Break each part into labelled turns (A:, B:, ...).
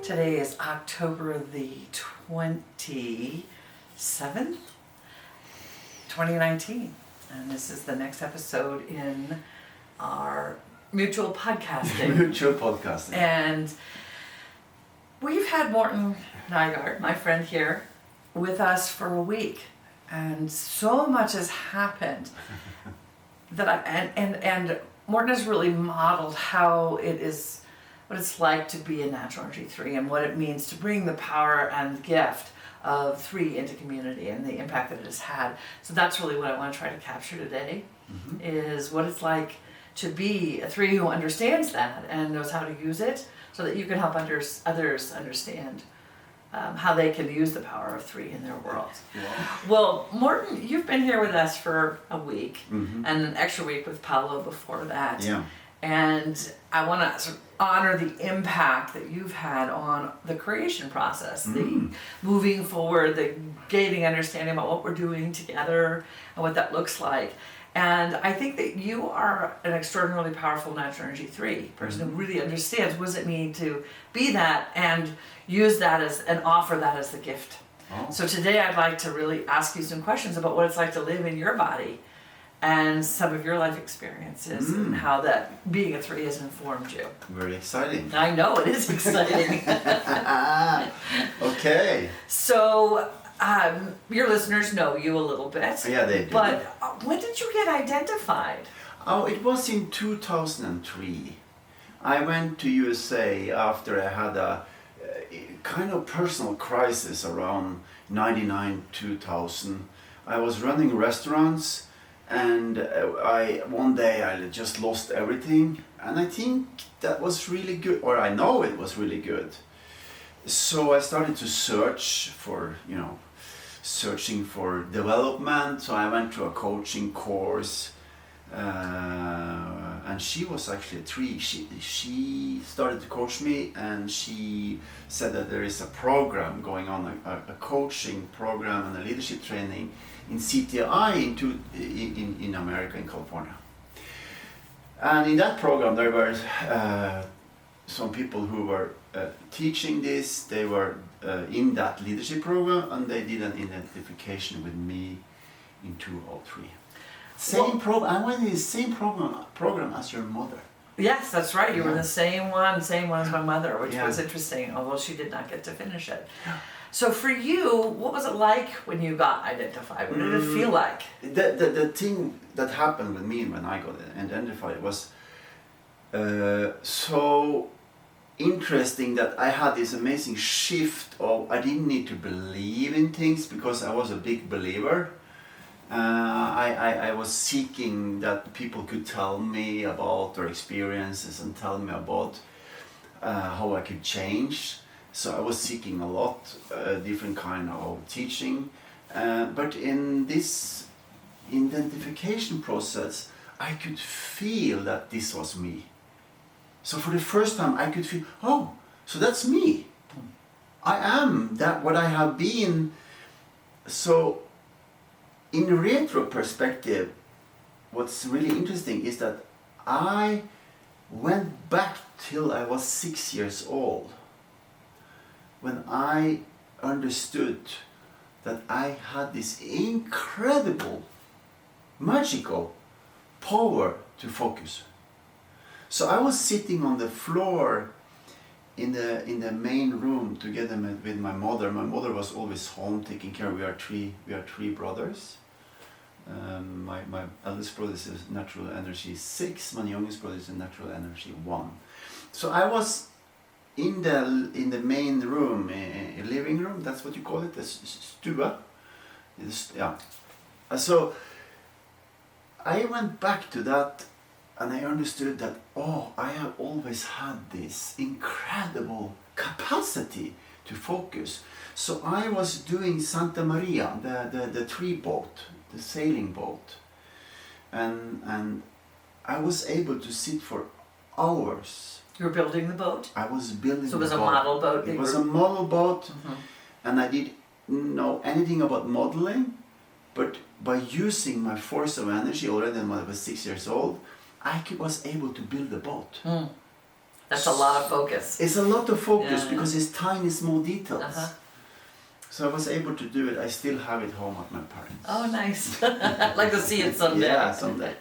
A: Today is October the 27th, 2019. And this is the next episode in our mutual podcasting.
B: Mutual podcasting.
A: And we've had Morten Nygård, my friend here, with us for a week. And so much has happened that and Morten has really modeled how it is, what it's like to be a natural energy 3 and what it means to bring the power and gift of 3 into community and the impact that it has had. So that's really what I want to try to capture today, is what it's like to be a 3 who understands that and knows how to use it so that you can help others understand how they can use the power of 3 in their world.
B: Wow.
A: Well, Morten, you've been here with us for a week and an extra week with Paolo before that.
B: Yeah.
A: And I want to sort of honor the impact that you've had on the creation process, the moving forward, the gaining understanding about what we're doing together and what that looks like. And I think that you are an extraordinarily powerful natural energy 3 person who really understands what does it mean to be that and use that as and offer that as the gift.
B: Oh.
A: So today I'd like to really ask you some questions about what it's like to live in your body and some of your life experiences and how that being a 3 has informed you.
B: Very exciting.
A: I know, it is exciting.
B: Okay.
A: So your listeners know you a little bit.
B: Yeah, they do.
A: But when did you get identified?
B: Oh, it was in 2003. I went to USA after I had a kind of personal crisis around 99, 2000. I was running restaurants and one day I just lost everything, and I think that was really good, or I know it was really good. So I started to search for, searching for development. So I went to a coaching course, and she was actually a 3. She started to coach me, and she said that there is a program going on, a coaching program and a leadership training in CTI in America, in California. And in that program there were some people who were teaching this. They were in that leadership program, and they did an identification with me in 2003. Same program. I went in the same program as your mother.
A: Yes, that's right. You were the same one as my mother, which
B: Yeah.
A: was interesting, although she did not get to finish it. So for you, what was it like when you got identified? What did it feel like?
B: The thing that happened with me when I got identified was so interesting that I had this amazing shift of I didn't need to believe in things because I was a big believer. I was seeking that people could tell me about their experiences and tell me about how I could change. So I was seeking a lot, different kind of teaching. But in this identification process, I could feel that this was me. So for the first time, I could feel, oh, so that's me. I am that what I have been. So in retro perspective, what's really interesting is that I went back till I was 6 years old when I understood that I had this incredible, magical power to focus. So I was sitting on the floor in the main room together with my mother. My mother was always home taking care. We are three brothers. My eldest brother is natural energy 6. My youngest brother is natural energy 1. So I was in the main room, living room. That's what you call it, the stua. Yeah. So I went back to that. And I understood that, I have always had this incredible capacity to focus. So I was doing Santa Maria, the 3 boat, the sailing boat. And I was able to sit for hours.
A: You were building the boat?
B: I was building the boat.
A: So it was a model boat?
B: It was a model boat. And I didn't know anything about modeling. But by using my force of energy already when I was 6 years old, I was able to build a boat.
A: That's a lot of focus.
B: It's a lot of focus
A: Yeah.
B: because it's tiny, small details.
A: Uh-huh.
B: So I was able to do it. I still have it home at my parents.
A: Oh, nice. I'd like to see it someday.
B: Yeah, someday.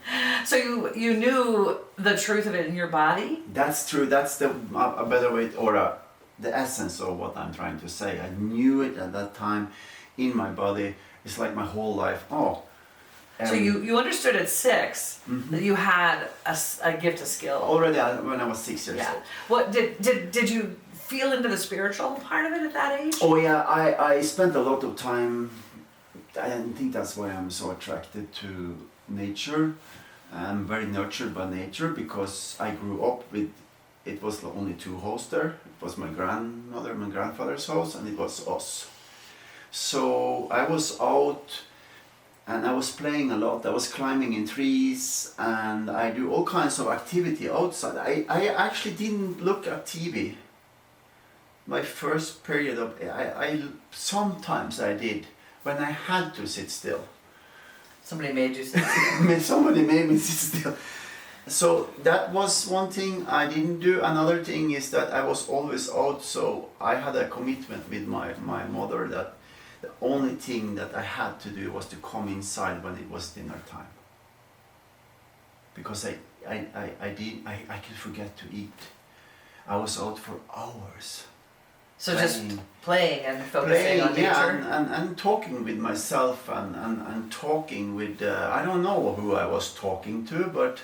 A: So you knew the truth of it in your body?
B: That's true. That's the a better way, the essence of what I'm trying to say. I knew it at that time in my body. It's like my whole life.
A: So you understood at 6 that you had a gift, a skill.
B: Already when I was 6 years old.
A: What did you feel into the spiritual part of it at that age?
B: Oh yeah, I spent a lot of time. I think that's why I'm so attracted to nature. I'm very nurtured by nature because I grew up with. It was only 2 houses there. It was my grandmother, my grandfather's house, and it was us. So I was out. And I was playing a lot. I was climbing in trees, and I do all kinds of activity outside. I actually didn't look at TV. My first period of I sometimes I did when I had to sit still.
A: Somebody made you sit still.
B: Somebody made me sit still. So that was one thing I didn't do. Another thing is that I was always out. So I had a commitment with my mother that the only thing that I had to do was to come inside when it was dinner time. Because I could forget to eat. I was out for hours.
A: So
B: playing,
A: just playing and focusing on nature?
B: Yeah, and talking with myself and talking with, I don't know who I was talking to, but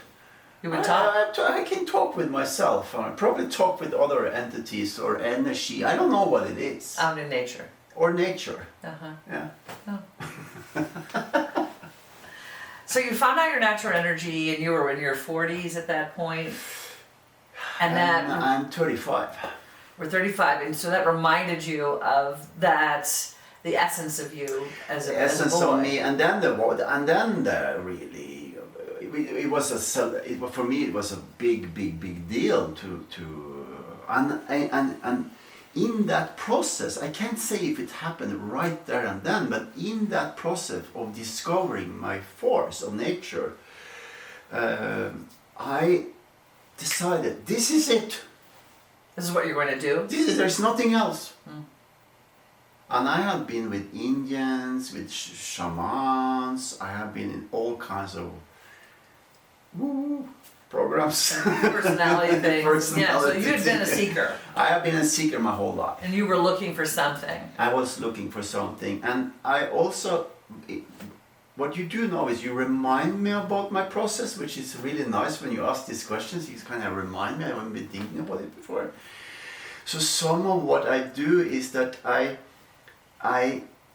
A: you would talk?
B: I can talk with myself. I probably talk with other entities or energy. I don't know what it is.
A: Out in nature.
B: Or nature.
A: Uh-huh.
B: Yeah.
A: Oh. So you found out your natural energy and you were in your 40s at that point? And that...
B: I'm 35.
A: We're 35, and so that reminded you of that, the essence of you as a,
B: essence
A: as a boy.
B: of me, and then really, it was for me it was a big deal and in that process, I can't say if it happened right there and then, but in that process of discovering my force of nature, I decided this is it.
A: This is what you're going to do?
B: There's nothing else. And I have been with Indians, with shamans, I have been in all kinds of programs.
A: Personality things. Yeah, so you had been a seeker.
B: I have been a seeker my whole life.
A: And you were looking for something.
B: I was looking for something. And I also, what you do now is you remind me about my process, which is really nice when you ask these questions. You kind of remind me, I haven't been thinking about it before. So some of what I do is that I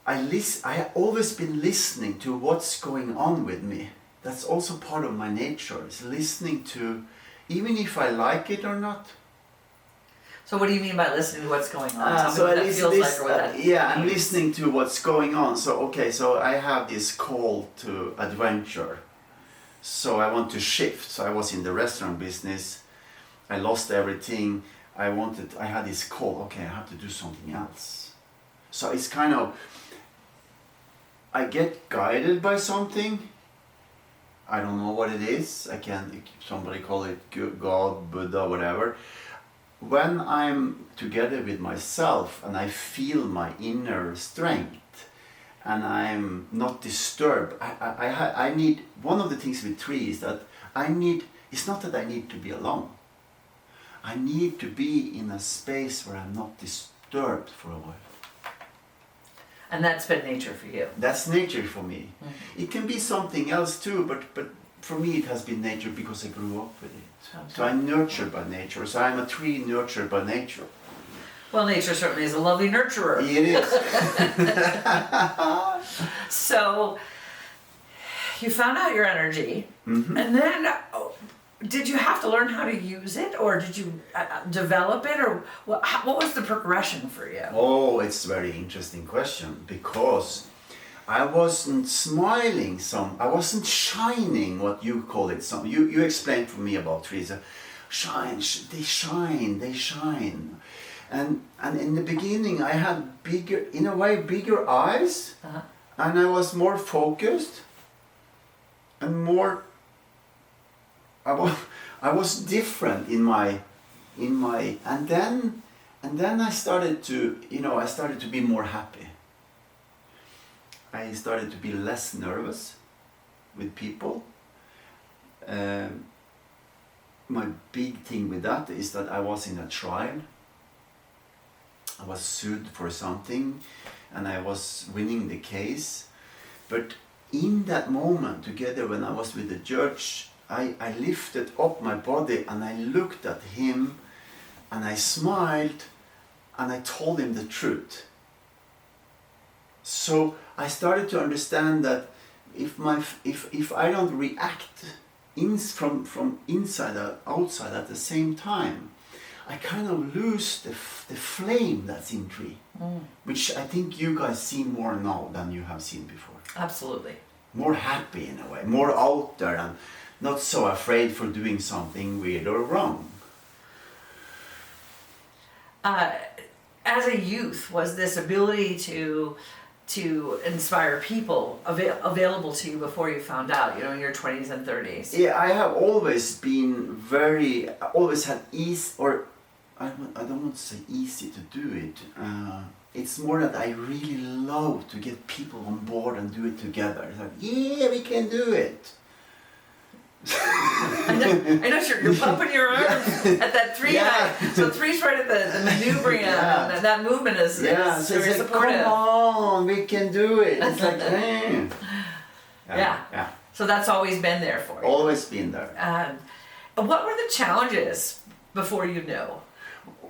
B: have always been listening to what's going on with me. That's also part of my nature, is listening to, even if I like it or not.
A: So what do you mean by listening to what's going on? Tell me what that feels like or what that
B: yeah,
A: means.
B: I'm listening to what's going on. So I have this call to adventure. So I want to shift. So I was in the restaurant business. I lost everything. I had this call. Okay, I have to do something else. So it's kind of, I get guided by something. I don't know what it is. Somebody call it God, Buddha, whatever. When I'm together with myself and I feel my inner strength and I'm not disturbed, I need, one of the things with tree is that it's not that I need to be alone. I need to be in a space where I'm not disturbed for a while.
A: And that's been nature for you.
B: That's nature for me. Mm-hmm. It can be something else too, but for me it has been nature because I grew up with it. Okay. So I'm nurtured by nature. So I'm a tree nurtured by nature.
A: Well, nature certainly is a lovely nurturer.
B: It is.
A: So you found out your energy, and then did you have to learn how to use it, or did you develop it, or what was the progression for you?
B: Oh, it's a very interesting question, because I wasn't smiling I wasn't shining, what you call it. You explained for me about trees. They shine. And in the beginning I had bigger eyes, and I was more focused, and more, I was different in my in my, and then I started to, I started to be more happy. I started to be less nervous with people. My big thing with that is that I was in a trial. I was sued for something and I was winning the case. But in that moment, together when I was with the judge, I lifted up my body and I looked at him and I smiled and I told him the truth. So I started to understand that if I don't react from inside or outside at the same time, I kind of lose the flame that's in me, which I think you guys see more now than you have seen before.
A: Absolutely.
B: More happy in a way, more out there and not so afraid for doing something weird or wrong.
A: As a youth, was this ability to inspire people available to you before you found out, in your 20s and 30s?
B: Yeah, I have always been always had ease, or I don't want to say easy to do it. It's more that I really love to get people on board and do it together. It's like, yeah, we can do it.
A: I know you're pumping your arms at that 3 high. So 3's right at the maneuvering and that movement is
B: so
A: very
B: it's like,
A: supportive.
B: come on, we can do it. It's like,
A: yeah. So that's always been there for you.
B: Always been there.
A: What were the challenges before you knew?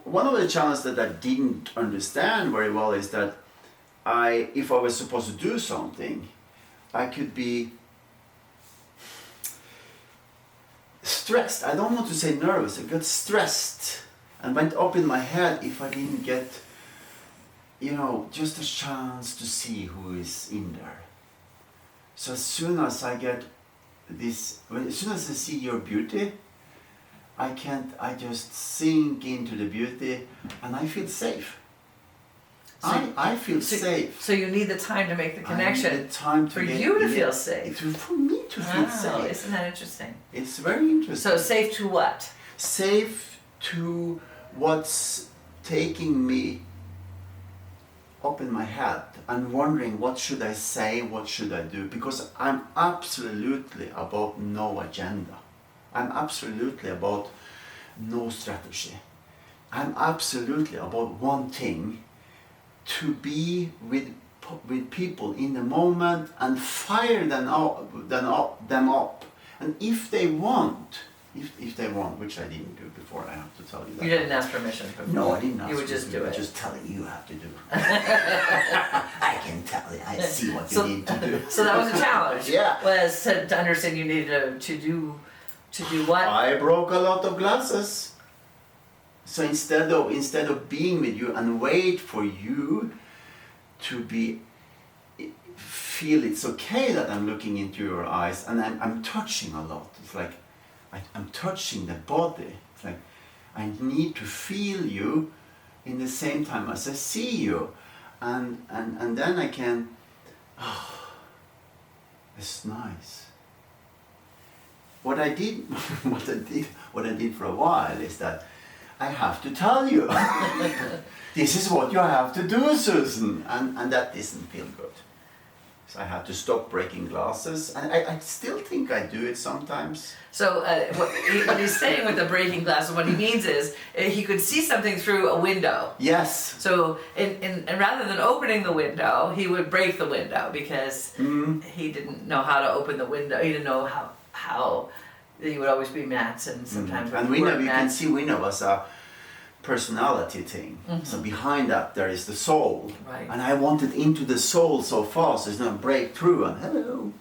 B: One of the challenges that I didn't understand very well is that if I was supposed to do something, I could be stressed. I don't want to say nervous. I got stressed and went up in my head if I didn't get, just a chance to see who is in there. So as soon as I get this, as soon as I see your beauty, I just sink into the beauty and I feel safe. I feel safe.
A: So you need the time to make the connection.
B: I need the time
A: for you to feel safe.
B: For me to feel safe.
A: Isn't that interesting?
B: It's very interesting.
A: So safe to what?
B: Safe to what's taking me up in my head and wondering what should I say, what should I do, because I'm absolutely about no agenda. I'm absolutely about no strategy. I'm absolutely about one thing: to be with people in the moment and fire them up. And if they want, which I didn't do before, I have to tell you that.
A: You didn't ask permission before?
B: No, I didn't ask.
A: You would just do it.
B: Just telling you have to do. I can tell you. I see what you need to do.
A: So that was a challenge.
B: Yeah.
A: Was to understand you needed to do what?
B: I broke a lot of glasses. So instead of being with you and wait for you to feel it's okay that I'm looking into your eyes and I'm touching a lot. It's like I'm touching the body. It's like I need to feel you in the same time as I see you, and then I can. Oh, it's nice. What I did for a while is that I have to tell you, this is what you have to do, Susan, and that doesn't feel good. So I have to stop breaking glasses, and I still think I do it sometimes.
A: So what he's saying with the breaking glasses, what he means is he could see something through a window.
B: Yes.
A: So and rather than opening the window, he would break the window because he didn't know how to open the window. He didn't know how you would always be mats, and sometimes
B: and we can see window as a personality thing. So behind that there is the soul,
A: right.
B: And I wanted into the soul so fast it's not break through and hello.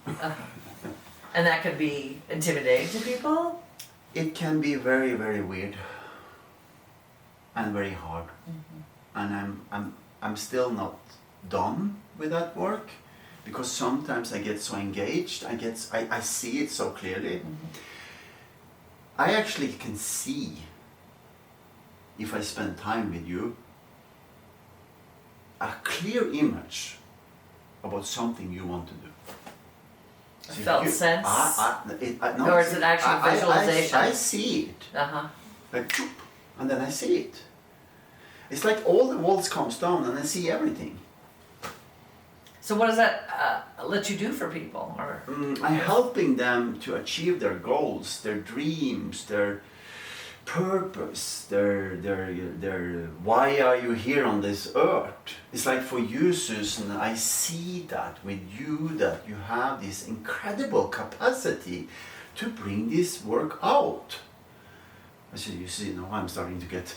A: And that could be intimidating to people.
B: It can be very, very weird and very hard, and I'm still not done with that work because sometimes I get so engaged. I see it so clearly. I actually can see, if I spend time with you, a clear image about something you want to do.
A: A felt sense?
B: No,
A: or is it actual visualization?
B: I see it.
A: Uh-huh.
B: Like, and then I see it. It's like all the walls comes down and I see everything.
A: So what does that let you do for people? Or
B: I'm helping them to achieve their goals, their dreams, their purpose, their why are you here on this earth? It's like for you, Susan, I see that with you, that you have this incredible capacity to bring this work out. I said, you see, now I'm starting to get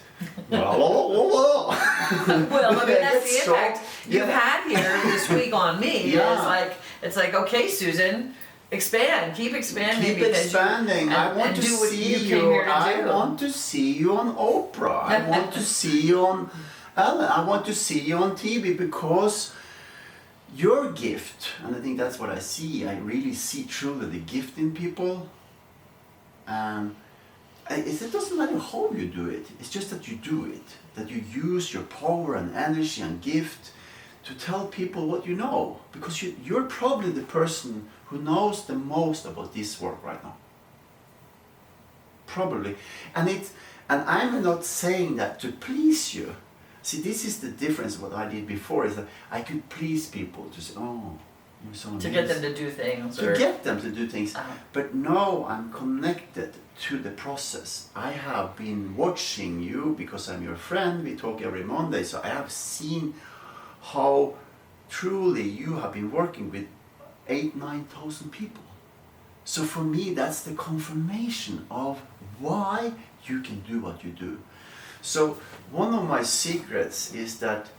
A: well, I mean, that's the
B: so,
A: impact you've had here this week on me.
B: Yeah.
A: It's like, okay, Susan, expand, keep expanding.
B: Keep expanding. I want to see you. I want to see you on Oprah. I want to see you on Ellen. I want to see you on TV because your gift, and I think that's what I see. I really see truly the gift in people. It doesn't matter how you do it. It's just that you do it. That you use your power and energy and gift to tell people what you know. Because you're probably the person who knows the most about this work right now. Probably. And I'm not saying that to please you. See, this is the difference what I did before, is that I could please people to say, oh, you're so amazing.
A: To get them to do things.
B: To get them to do things. But no, I'm connected to the process. I have been watching you because I'm your friend. We talk every Monday. So I have seen how truly you have been working with 8,000-9,000 people. So for me, that's the confirmation of why you can do what you do. So one of my secrets is that,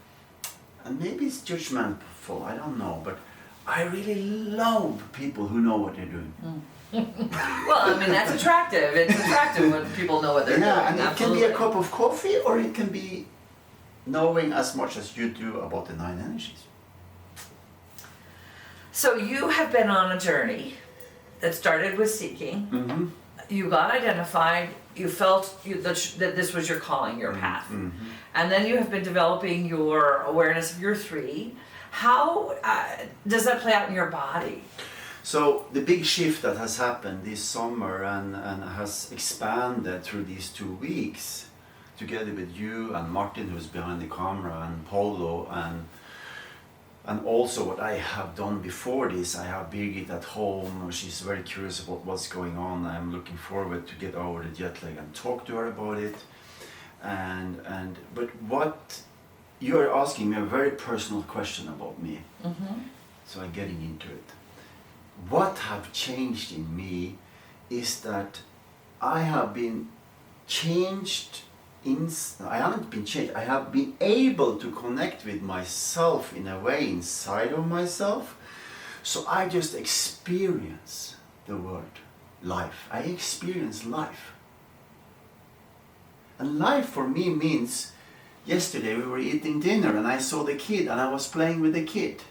B: and maybe it's judgmental, I don't know, but I really love people who know what they're doing.
A: Well, I mean, that's attractive. It's attractive when people know what they're doing.
B: Yeah, and
A: Absolutely.
B: it can be a cup of coffee, or it can be knowing as much as you do about the 9 energies.
A: So you have been on a journey that started with seeking.
B: Mm-hmm.
A: You got identified. You felt that this was your calling, your path.
B: Mm-hmm.
A: And then you have been developing your awareness of your 3. How does that play out in your body?
B: So the big shift that has happened this summer and has expanded through these 2 weeks, together with you and Martin, who's behind the camera, and Polo, and also what I have done before this. I have Birgit at home. She's very curious about what's going on. I'm looking forward to get over the jet lag and talk to her about it. But what you are asking me a very personal question about me.
A: Mm-hmm.
B: So I'm getting into it. What have changed in me is that I have been changed. I haven't been changed. I have been able to connect with myself in a way inside of myself. So I just experience the word life. I experience life. And life for me means, yesterday we were eating dinner and I saw the kid and I was playing with the kid.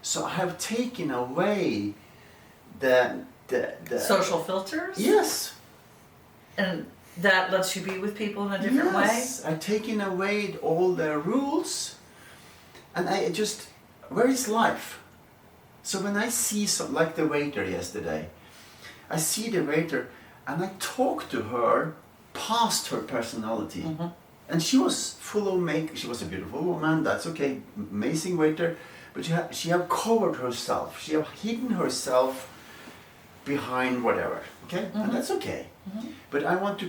B: So I have taken away the
A: Social filters?
B: Yes.
A: And that lets you be with people in a different way?
B: Yes, I've taken away all the rules and where is life? So when I see like the waiter yesterday, I see the waiter and I talk to her past her personality.
A: Mm-hmm.
B: And she was full of makeup. She was a beautiful woman, that's okay, amazing waiter. But she have covered herself. She have hidden herself behind whatever, okay?
A: Mm-hmm.
B: And that's okay.
A: Mm-hmm.
B: But I want to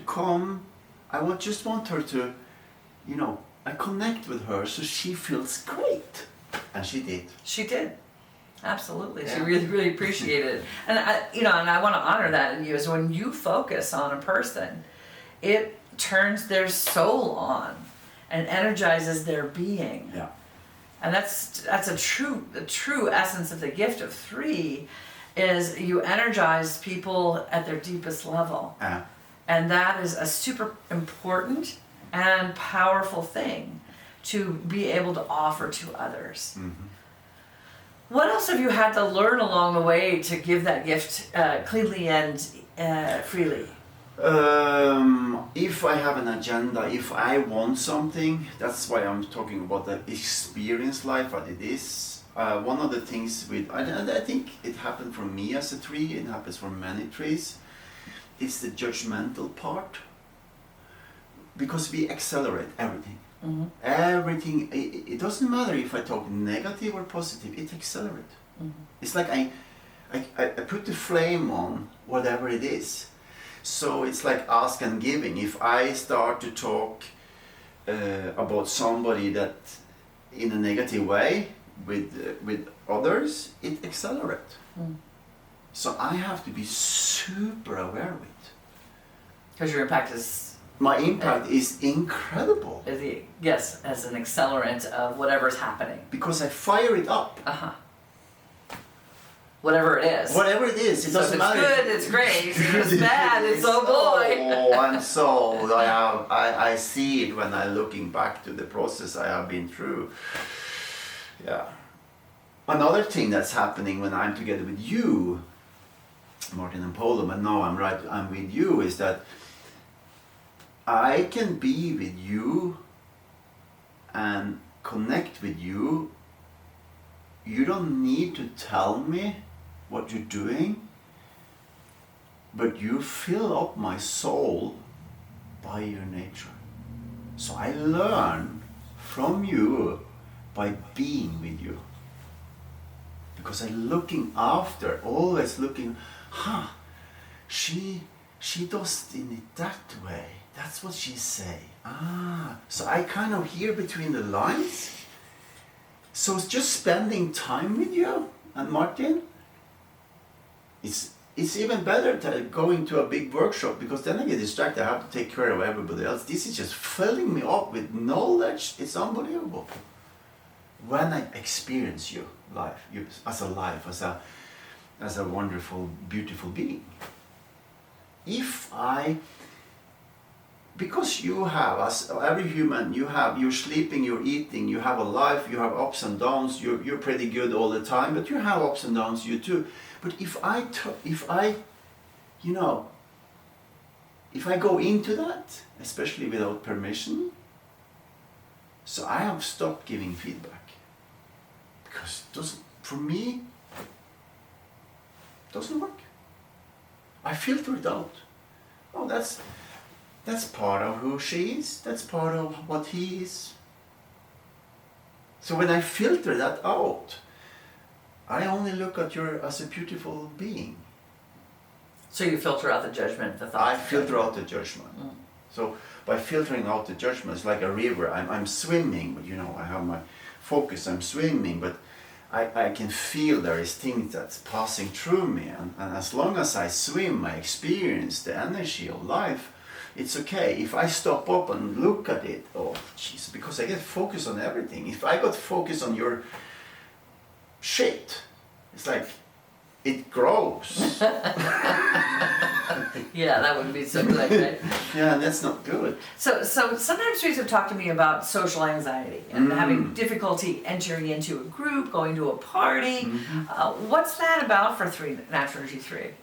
B: just want her to, I connect with her so she feels great. And she did.
A: She did. Absolutely.
B: Yeah.
A: She really, really appreciated it. And I want to honor that in you, is when you focus on a person, it turns their soul on and energizes their being.
B: Yeah.
A: And that's the true essence of the gift of 3, is you energize people at their deepest level.
B: Yeah.
A: And that is a super important and powerful thing to be able to offer to others.
B: Mm-hmm.
A: What else have you had to learn along the way to give that gift cleanly and freely?
B: If I have an agenda, if I want something, that's why I'm talking about the experience life, what it is. One of the things I think it happened for me as a 3, it happens for many 3s, it's the judgmental part. because we accelerate everything.
A: Mm-hmm.
B: Everything, it doesn't matter if I talk negative or positive, it accelerates.
A: Mm-hmm.
B: It's like I put the flame on whatever it is. So it's like ask and giving. If I start to talk about somebody that in a negative way with others, it accelerates.
A: Mm.
B: So I have to be super aware of it.
A: Because your impact is,
B: My impact is incredible
A: yes, as an accelerant of whatever's happening.
B: because I fire it up.
A: Uh-huh. Whatever it is.
B: Whatever it is, it
A: So if
B: doesn't
A: it's
B: matter.
A: good, it's great. If it's bad, it's oh boy.
B: Oh, I'm so I see it when I'm looking back to the process I have been through. Yeah. Another thing that's happening when I'm together with you, Morten and Polo, and now I'm with you, is that I can be with you and connect with you. You don't need to tell me what you're doing, but you fill up my soul by your nature. So I learn from you by being with you. Because I'm looking after, always looking, she does it that way. That's what she say. So I kind of hear between the lines. So it's just spending time with you and Martin. It's even better than going to a big workshop, because then I get distracted. I have to take care of everybody else. This is just filling me up with knowledge. It's unbelievable. When I experience you as a wonderful, beautiful being. Because you have, as every human, you're sleeping, you're eating, you have a life, you have ups and downs, you're pretty good all the time, but you have ups and downs, you too. But if I go into that, especially without permission, so I have stopped giving feedback. Because it doesn't, for me, it doesn't work. I filter it out. Oh, that's part of who she is. That's part of what he is. So when I filter that out, I only look at you as a beautiful being.
A: So you filter out the judgment, the thoughts.
B: I filter out the judgment.
A: Mm.
B: So by filtering out the judgment, it's like a river. I'm swimming, but I have my focus. I'm swimming, but I can feel there is things that's passing through me, and as long as I swim, I experience the energy of life. It's okay. If I stop up and look at it, oh jeez, because I get focused on everything. If I got focused on your shit, it's like it grows.
A: Yeah, that wouldn't be so good, right?
B: Yeah, that's not good.
A: So sometimes students have talked to me about social anxiety and having difficulty entering into a group, going to a party.
B: Mm-hmm.
A: What's that about for Natural Energy 3?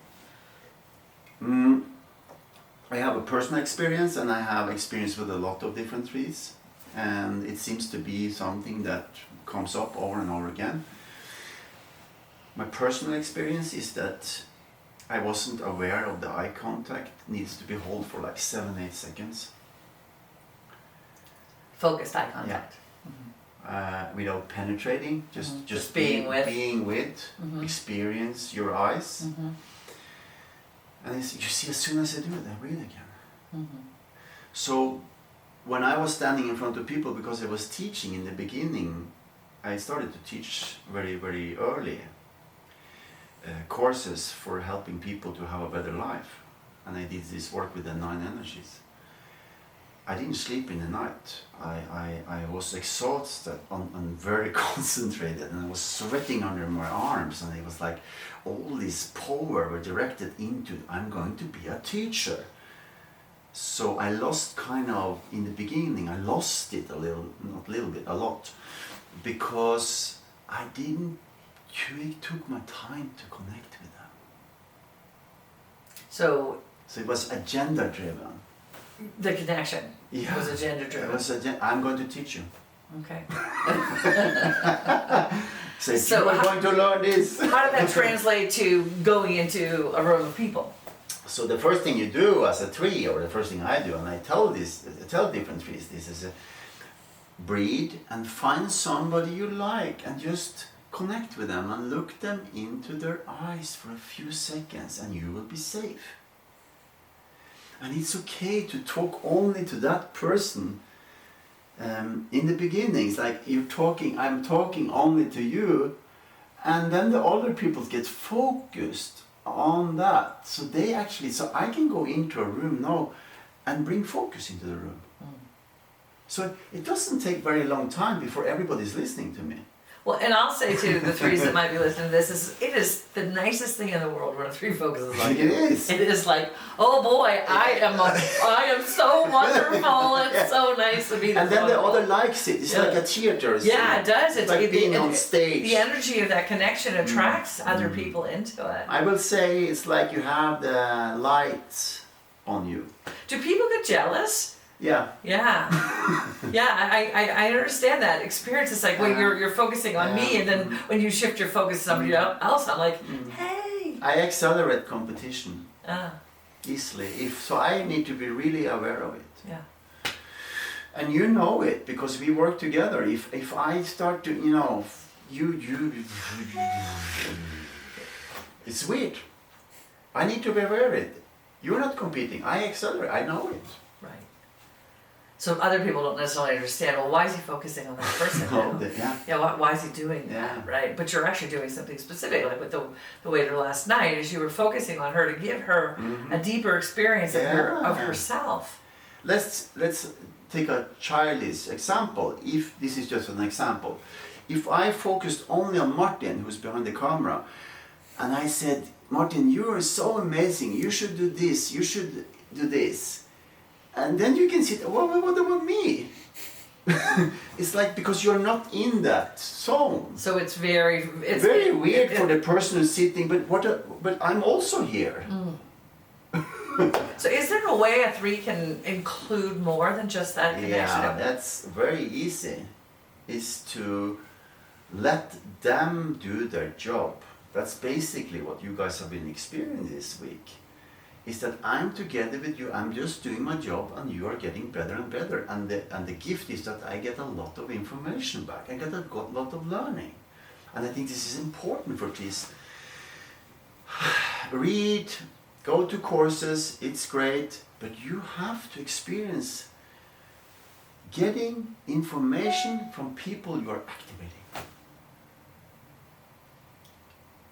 B: I have a personal experience, and I have experience with a lot of different trees, and it seems to be something that comes up over and over again. My personal experience is that I wasn't aware of the eye contact needs to be held for like 7-8 seconds.
A: Focused eye contact.
B: Without penetrating, just
A: being with.
B: Being with, experience your eyes. And you see, as soon as I do it, I breathe again. So when I was standing in front of people, because I was teaching in the beginning, I started to teach very, very early courses for helping people to have a better life. And I did this work with the 9 energies. I didn't sleep in the night. I was exhausted and very concentrated, and I was sweating under my arms, and it was like all this power were directed into, I'm going to be a teacher. So I lost in the beginning, I lost it a lot, because I didn't took my time to connect with them. So it was agenda driven.
A: The connection was agenda driven.
B: I'm going to teach you.
A: Okay.
B: So you are going to learn this.
A: How did that translate to going into a room of people?
B: So the first thing you do as a tree, or the first thing I do, and I tell different trees this, is breathe and find somebody you like and just connect with them and look them into their eyes for a few seconds and you will be safe. And it's okay to talk only to that person. In the beginning, it's like I'm talking only to you, and then the other people get focused on that. So I can go into a room now and bring focus into the room. So it doesn't take very long time before everybody's listening to me.
A: Well, and I'll say to the threes that might be listening to this, it is the nicest thing in the world when a three focuses on you.
B: It is.
A: It is like, oh boy, I am so wonderful. It's so nice to be there.
B: And then the other likes it. It's like a theater.
A: Yeah, it does. It's
B: like being on stage.
A: The energy of that connection attracts other people into it.
B: I will say it's like you have the light on you.
A: Do people get jealous?
B: Yeah.
A: Yeah. I understand that experience. It's like when you're focusing on me, and then when you shift your focus to somebody else, I'm like, hey.
B: I accelerate competition easily. So I need to be really aware of it.
A: Yeah.
B: And you know it because we work together. If I start to, it's weird. I need to be aware of it. You're not competing. I accelerate. I know it.
A: Right. So other people don't necessarily understand, well, why is he focusing on that person? Why is he doing that, right? But you're actually doing something specific, like with the waiter last night, is you were focusing on her to give her a deeper experience of herself.
B: Let's take a childish example, if this is just an example. If I focused only on Martin, who's behind the camera, and I said, Martin, you are so amazing, you should do this, you should do this. And then you can see, what about me? It's like, because you're not in that zone.
A: So it's very
B: weird for the person who's sitting, but I'm also here.
A: So is there a way a three can include more than just that connection?
B: Yeah, that's very easy. Is to let them do their job. That's basically what you guys have been experiencing this week. Is that I'm together with you, I'm just doing my job and you are getting better and better. And the gift is that I get a lot of information back. I get a lot of learning. And I think this is important for this. Read, go to courses, it's great, but you have to experience getting information from people you are activating.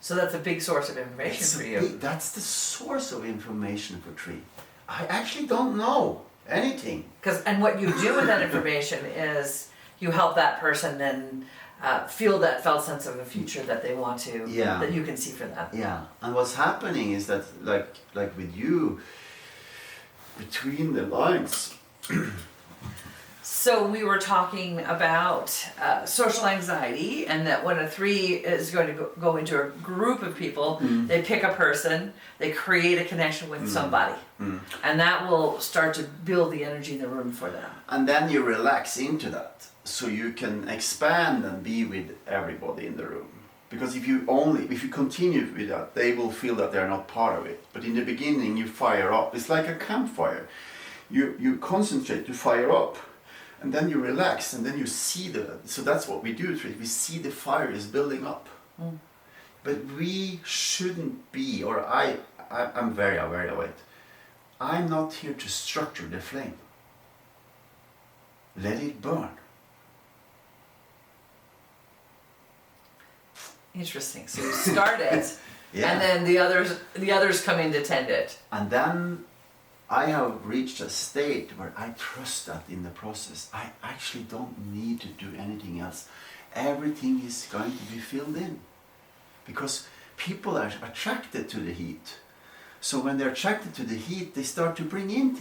A: So that's a big source of information for you.
B: That's the source of information for tree. I actually don't know anything.
A: And what you do with that information is you help that person then feel that felt sense of the future that they want to, that you can see for them.
B: Yeah, and what's happening is that, like with you, between the lines.
A: So we were talking about social anxiety, and that when a three is going to go into a group of people, they pick a person, they create a connection with somebody, and that will start to build the energy in the room for them.
B: And then you relax into that, so you can expand and be with everybody in the room. Because if you continue with that, they will feel that they're not part of it. But in the beginning, you fire up. It's like a campfire. You concentrate to fire up. And then you relax, and then you see so that's what we do. We see the fire is building up. But we shouldn't be, or I'm very aware of it. I'm not here to structure the flame. Let it burn.
A: Interesting. So you start it, and then the others come in to tend it.
B: And then I have reached a state where I trust that in the process. I actually don't need to do anything else. Everything is going to be filled in. Because people are attracted to the heat. So when they're attracted to the heat, they start to bring in